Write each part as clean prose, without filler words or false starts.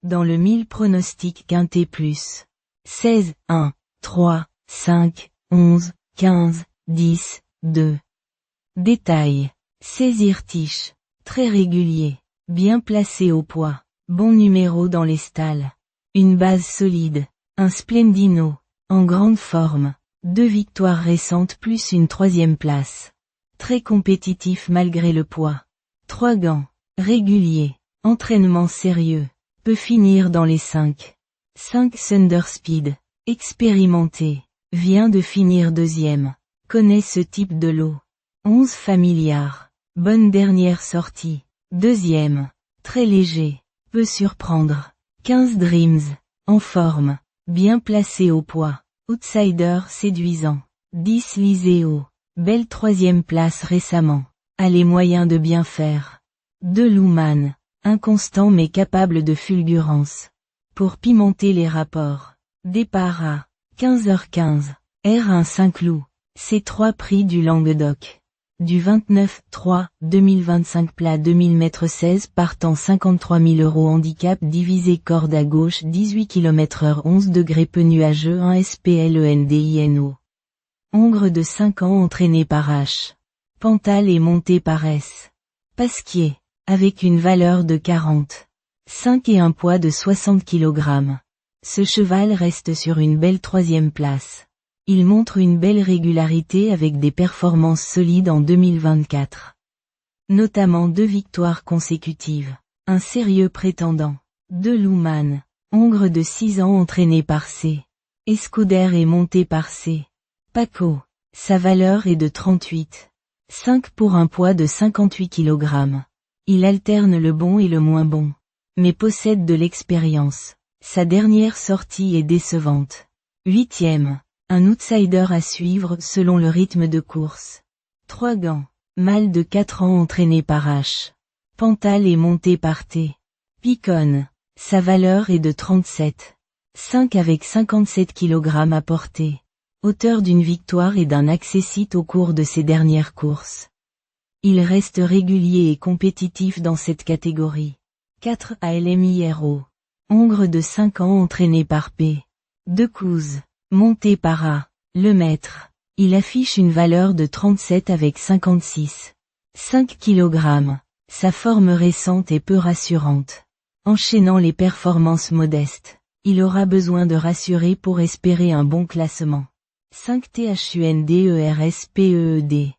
dans le 1000 pronostic quintet plus. 16, 1, 3, 5, 11, 15, 10, 2. Détail. Saisir Tiche. Très régulier. Bien placé au poids. Bon numéro dans les stalles. Une base solide. Un Splendino. En grande forme. 2 victoires récentes plus une 3e place. Très compétitif malgré le poids. 3 gants. Régulier. Entraînement sérieux. Peut finir dans les 5. 5 Thunderspeed. Expérimenté. Vient de finir 2e. Connaît ce type de lot. 11 Familiar. Bonne dernière sortie. 2e. Très léger. Peut surprendre. 15 Dreams. En forme. Bien placé au poids. Outsider séduisant. 10 Liseo. Belle 3e place récemment. A les moyens de bien faire. 2 Luman. Inconstant mais capable de fulgurance. Pour pimenter les rapports. Départ à 15h15. R1 Saint-Cloud. C3 prix du Languedoc. Du 29-3-2025 plat 2000 m 16 partant 53 000 € handicap divisé corde à gauche 18 km/h 11 degrés peu nuageux 1 SPLENDINO. Hongre de 5 ans entraîné par H. Pantal et monté par S. Pasquier. Avec une valeur de 40. 5 et un poids de 60 kg. Ce cheval reste sur une belle 3e place. Il montre une belle régularité avec des performances solides en 2024. Notamment 2 victoires consécutives. Un sérieux prétendant. 2 Luman. Hongre de 6 ans entraîné par C. Escuder et monté par C. Paco. Sa valeur est de 38. 5 pour un poids de 58 kg. Il alterne le bon et le moins bon. Mais possède de l'expérience. Sa dernière sortie est décevante. 8e. Un outsider à suivre selon le rythme de course. 3 gants. Mâle de 4 ans entraîné par H. Pantal et monté par T. Picon. Sa valeur est de 37. 5 avec 57 kg à porter. Auteur d'une victoire et d'un accessite au cours de ses dernières courses. Il reste régulier et compétitif dans cette catégorie. 4 ALMIRO. Hongre de 5 ans entraîné par P. Decouze. Monté par A. Le maître. Il affiche une valeur de 37 avec 56. 5 kg. Sa forme récente est peu rassurante. Enchaînant les performances modestes, il aura besoin de rassurer pour espérer un bon classement. 5 THUNDERSPEED.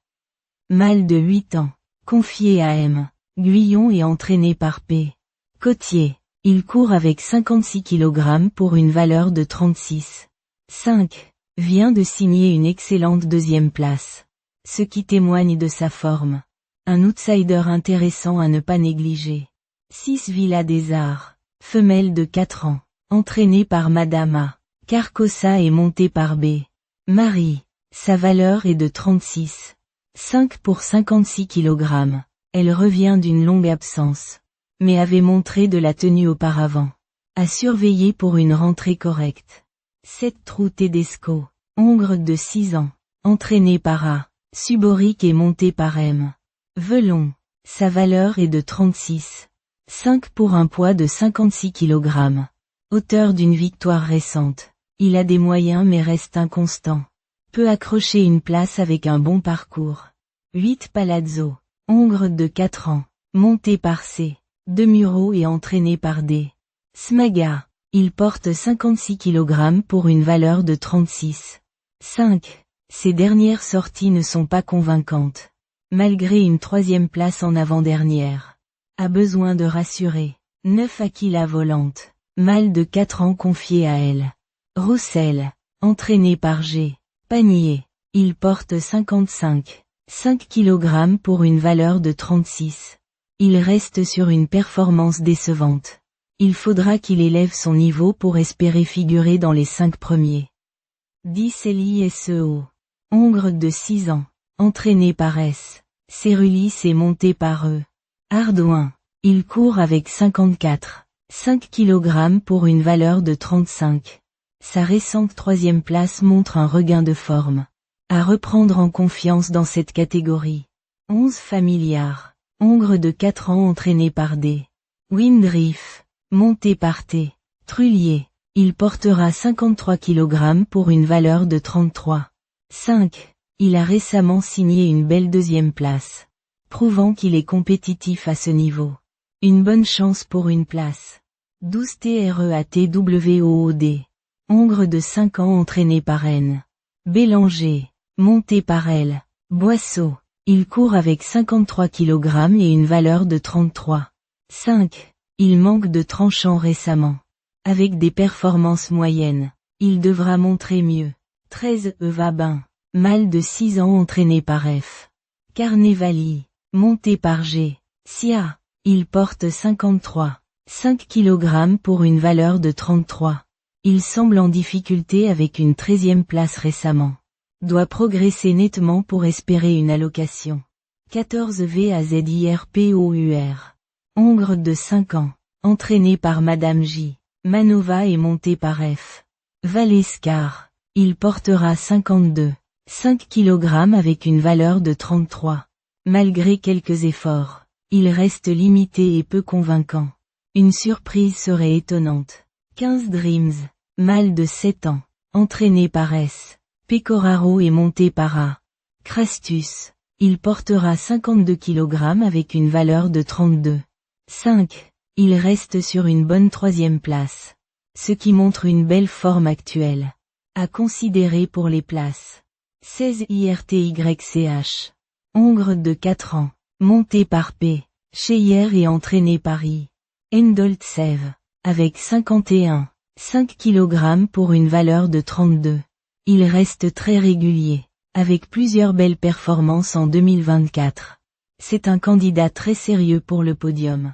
Mâle de 8 ans. Confié à M. Guyon et entraîné par P. Côtier. Il court avec 56 kg pour une valeur de 36. 5. Vient de signer une excellente 2e place. Ce qui témoigne de sa forme. Un outsider intéressant à ne pas négliger. 6 Villa des Arts. Femelle de 4 ans. Entraînée par Madame A. Carcossa et montée par B. Marie. Sa valeur est de 36. 5 pour 56 kg. Elle revient d'une longue absence. Mais avait montré de la tenue auparavant. À surveiller pour une rentrée correcte. 7 Trou Tedesco. Hongre de 6 ans. Entraîné par A. Suboric et monté par M. Velon. Sa valeur est de 36. 5 pour un poids de 56 kg. Auteur d'une victoire récente. Il a des moyens mais reste inconstant. Peut accrocher une place avec un bon parcours. 8 Palazzo. Hongre de 4 ans. Monté par C. Demuro et entraîné par D. Smaga. Il porte 56 kg pour une valeur de 36. 5. Ses dernières sorties ne sont pas convaincantes. Malgré une 3e place en avant-dernière. A besoin de rassurer. 9 Aquila Volante. Mâle de 4 ans confié à elle. Roussel. Entraîné par G. Panier. Il porte 55. 5 kg pour une valeur de 36. Il reste sur une performance décevante. Il faudra qu'il élève son niveau pour espérer figurer dans les 5 premiers. 10 LISEO. Hongre de 6 ans. Entraîné par S. Cérulis et monté par E. Ardouin. Il court avec 54. 5 kg pour une valeur de 35. Sa récente 3e place montre un regain de forme. À reprendre en confiance dans cette catégorie. 11 Familiar. Hongre de 4 ans entraîné par D. Windriff. monté par T. Trullier. Il portera 53 kg pour une valeur de 33,5. Il a récemment signé une belle deuxième place, prouvant qu'il est compétitif à ce niveau. Une bonne chance pour une place. 12 TREATWOOD. Hongre de 5 ans entraîné par N. Bélanger. Monté par L. Boisseau. Il court avec 53 kg et une valeur de 33,5. Il manque de tranchant récemment. Avec des performances moyennes, il devra montrer mieux. 13 Vabin. Mâle de 6 ans entraîné par F. Carnevali. Monté par G. Sia. Il porte 53,5 kg pour une valeur de 33. Il semble en difficulté avec une 13e place récemment. Doit progresser nettement pour espérer une allocation. 14 VAZIRPOUR. Hongre de 5 ans. Entraîné par Madame J. Manova et monté par F. Valescar. Il portera 52,5 kg avec une valeur de 33. Malgré quelques efforts, il reste limité et peu convaincant. Une surprise serait étonnante. 15 Dreams. Mâle de 7 ans. Entraîné par S. Pecoraro et monté par A. Crastus. Il portera 52 kg avec une valeur de 32,5. Il reste sur une bonne 3e place. Ce qui montre une belle forme actuelle. À considérer pour les places. 16 IRTYCH. Hongre de 4 ans. Monté par P. Cheyer et entraîné par I. Endoltsev. Avec 51,5 kg pour une valeur de 32. Il reste très régulier, avec plusieurs belles performances en 2024. C'est un candidat très sérieux pour le podium.